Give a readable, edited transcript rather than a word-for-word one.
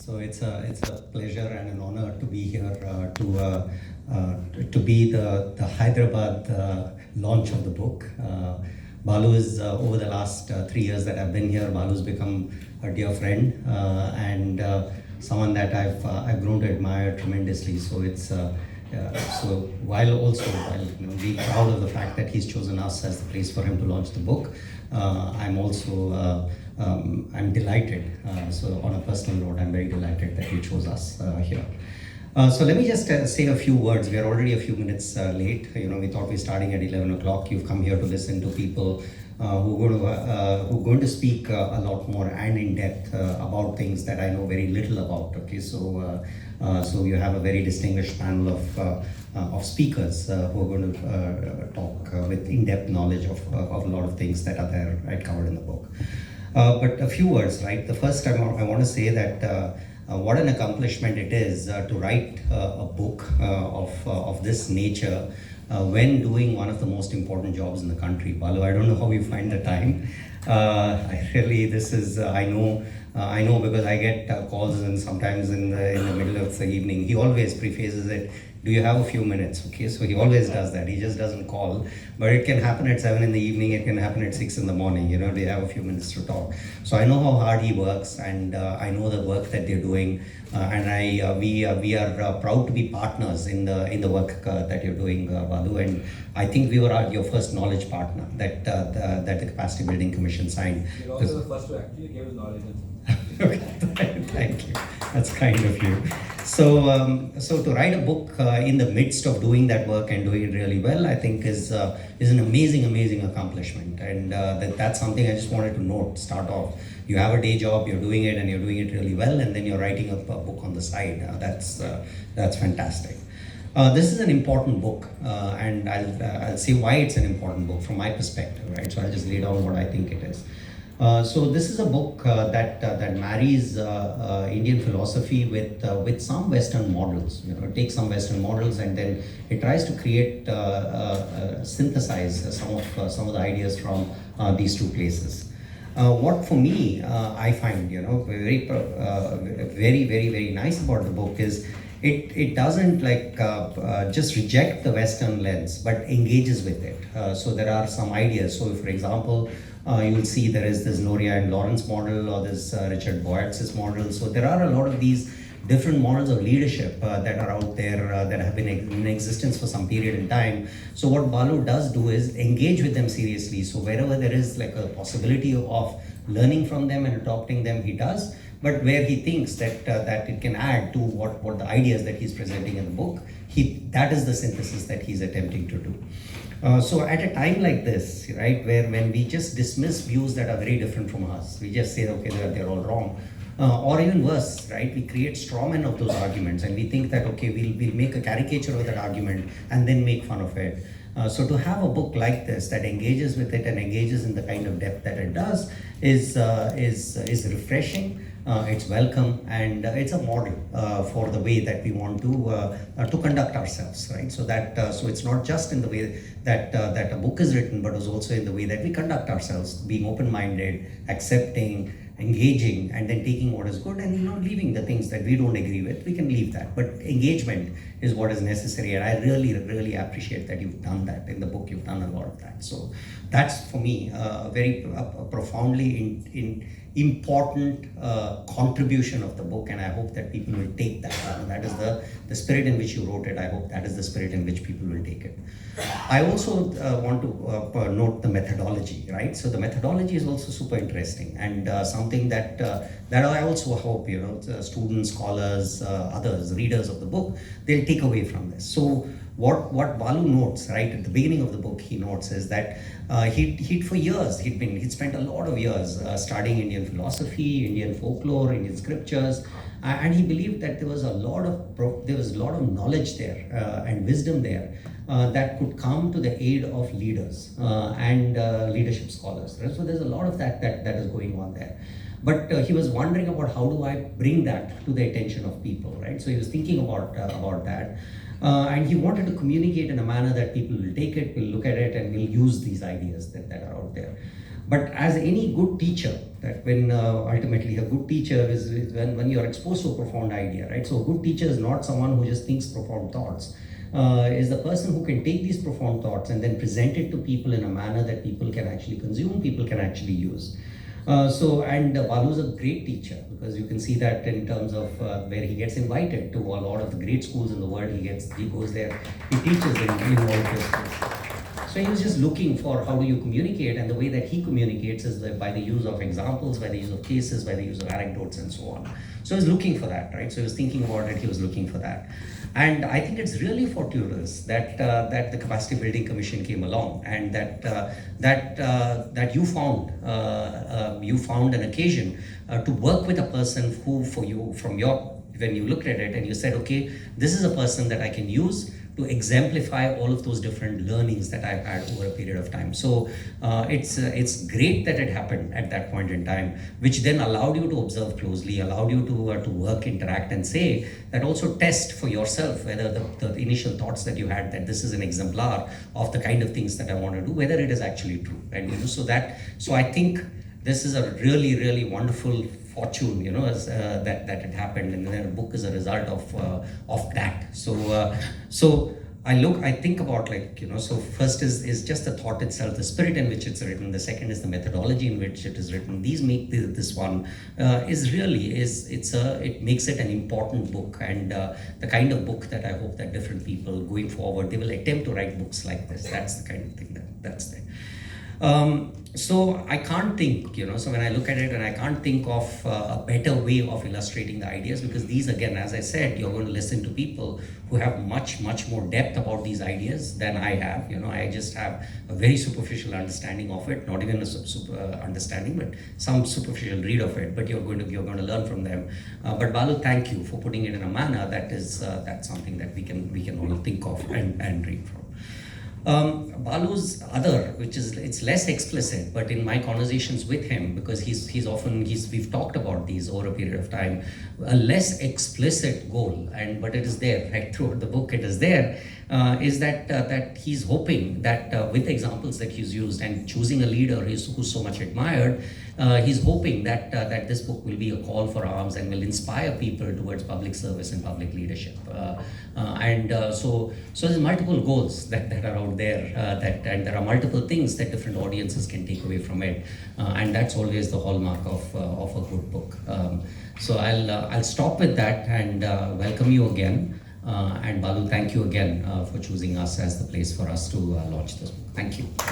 So it's a pleasure and an honor to be here to be the Hyderabad launch of the book. Balu is over the last 3 years that I've been here. Balu's become a dear friend and someone that I've grown to admire tremendously. So it's so while being proud of the fact that he's chosen us as the place for him to launch the book, I'm also I'm delighted. So on a personal note, I'm very delighted that you chose us here. So let me just say a few words. We are already a few minutes late. We thought we're starting at 11 o'clock. You've come here to listen to people who are going to speak a lot more and in depth about things that I know very little about. Okay, so you have a very distinguished panel of speakers who are going to talk with in-depth knowledge of a lot of things that are there, right, covered in the book. But a few words, right? The first time I want to say that what an accomplishment it is to write a book of this nature when doing one of the most important jobs in the country. Balu, I don't know how you find the time. I know because I get calls and sometimes in the middle of the evening. He always prefaces it, do you have a few minutes? Okay, so he always does that. He just doesn't call, but it can happen at 7 in the evening. It can happen at 6 in the morning. They have a few minutes to talk. So I know how hard he works, and I know the work that they're doing, and we are proud to be partners in the work that you're doing, Balu. And I think we were your first knowledge partner that the Capacity Building Commission signed. You're also the first to actually give us knowledge. Thank you. That's kind of you. So to write a book in the midst of doing that work and doing it really well, I think is an amazing accomplishment, and that's something I just wanted to start off. You have a day job, you're doing it, and you're doing it really well, and then you're writing a book on the side. That's fantastic. This is an important book, and I'll say why it's an important book from my perspective, right? So I'll just lay down what I think it is. So this is a book that marries Indian philosophy with some Western models. It takes some Western models and then it tries to create synthesize some of the ideas from these two places. What for me I find very nice about the book is it doesn't just reject the Western lens, but engages with it. So there are some ideas. So for example, you will see there is this Noria and Lawrence model, or this Richard Boyatz's model. So there are a lot of these different models of leadership that are out there that have been in existence for some period in time. So what Balu does do is engage with them seriously. So wherever there is a possibility of learning from them and adopting them, he does. But where he thinks that it can add to what the ideas that he's presenting in the book, that is the synthesis that he's attempting to do. So at a time like this, right, when we just dismiss views that are very different from us, we just say, okay, they're all wrong. Or even worse, right, we create straw men of those arguments, and we think that, okay, we'll make a caricature of that argument and then make fun of it. So to have a book like this that engages with it and engages in the kind of depth that it does is refreshing. It's welcome, and it's a model for the way that we want to conduct ourselves, right? So so it's not just in the way that a book is written, but it's also in the way that we conduct ourselves, being open-minded, accepting, engaging, and then taking what is good and leaving the things that we don't agree with. We can leave that, but engagement is what is necessary, and I really appreciate that you've done that in the book. You've done a lot of that. So that's for me a very profoundly important contribution of the book, and I hope that people will take that. That is the spirit in which you wrote it. I hope that is the spirit in which people will take it. I also want to note the methodology, right? So the methodology is also super interesting, and something that I also hope students, scholars, others, readers of the book, they'll take away from this. So what Balu notes, right, at the beginning of the book, he notes is that he'd spent a lot of years studying Indian philosophy, Indian folklore, Indian scriptures, and he believed that there was a lot of knowledge there and wisdom there that could come to the aid of leaders and leadership scholars. Right? So there's a lot of that is going on there. But he was wondering about how do I bring that to the attention of people, right? So he was thinking about that. And he wanted to communicate in a manner that people will take it, will look at it, and will use these ideas that are out there. But as any good teacher, that when ultimately a good teacher is when you're exposed to a profound idea, right? So a good teacher is not someone who just thinks profound thoughts. Is the person who can take these profound thoughts and then present it to people in a manner that people can actually consume, people can actually use. Balu's a great teacher, because you can see that in terms of where he gets invited to a lot of the great schools in the world. He goes there, he teaches in all of those schools. So he was just looking for how do you communicate, and the way that he communicates is by the use of examples, by the use of cases, by the use of anecdotes, and so on. So he was looking for that, right? So he was thinking about it, he was looking for that. And I think it's really fortuitous that that the Capacity Building Commission came along, and that you found an occasion to work with a person who, for you, when you looked at it and you said, okay, this is a person that I can use to exemplify all of those different learnings that I've had over a period of time. So it's great that it happened at that point in time, which then allowed you to observe closely, allowed you to work, interact, and say that, also test for yourself whether the initial thoughts that you had that this is an exemplar of the kind of things that I want to do, whether it is actually true. And so I think this is a really, really wonderful fortune, that it happened, and then a book is a result of that. So I think about, so first is just the thought itself, the spirit in which it's written. The second is the methodology in which it is written. These make this one it makes it an important book, and the kind of book that I hope that different people going forward, they will attempt to write books like this. That's the kind of thing that's there. So I can't think, so when I look at it, and I can't think of a better way of illustrating the ideas, because these, again, as I said, you're going to listen to people who have much, much more depth about these ideas than I have. I just have a very superficial understanding of it, not even a understanding, but some superficial read of it, but you're going to learn from them. But Balu, thank you for putting it in a manner that's something that we can all think of and read from. Balu's other, it's less explicit, but in my conversations with him, because we've talked about these over a period of time, a less explicit goal, but it is there, right throughout the book, it is there, is that he's hoping that with the examples that he's used and choosing a leader who's so much admired, he's hoping that this book will be a call for arms and will inspire people towards public service and public leadership. So there's multiple goals that are out there, and there are multiple things that different audiences can take away from it, and that's always the hallmark of a good book. So I'll stop with that and welcome you again. And Balu, thank you again for choosing us as the place for us to launch this book. Thank you.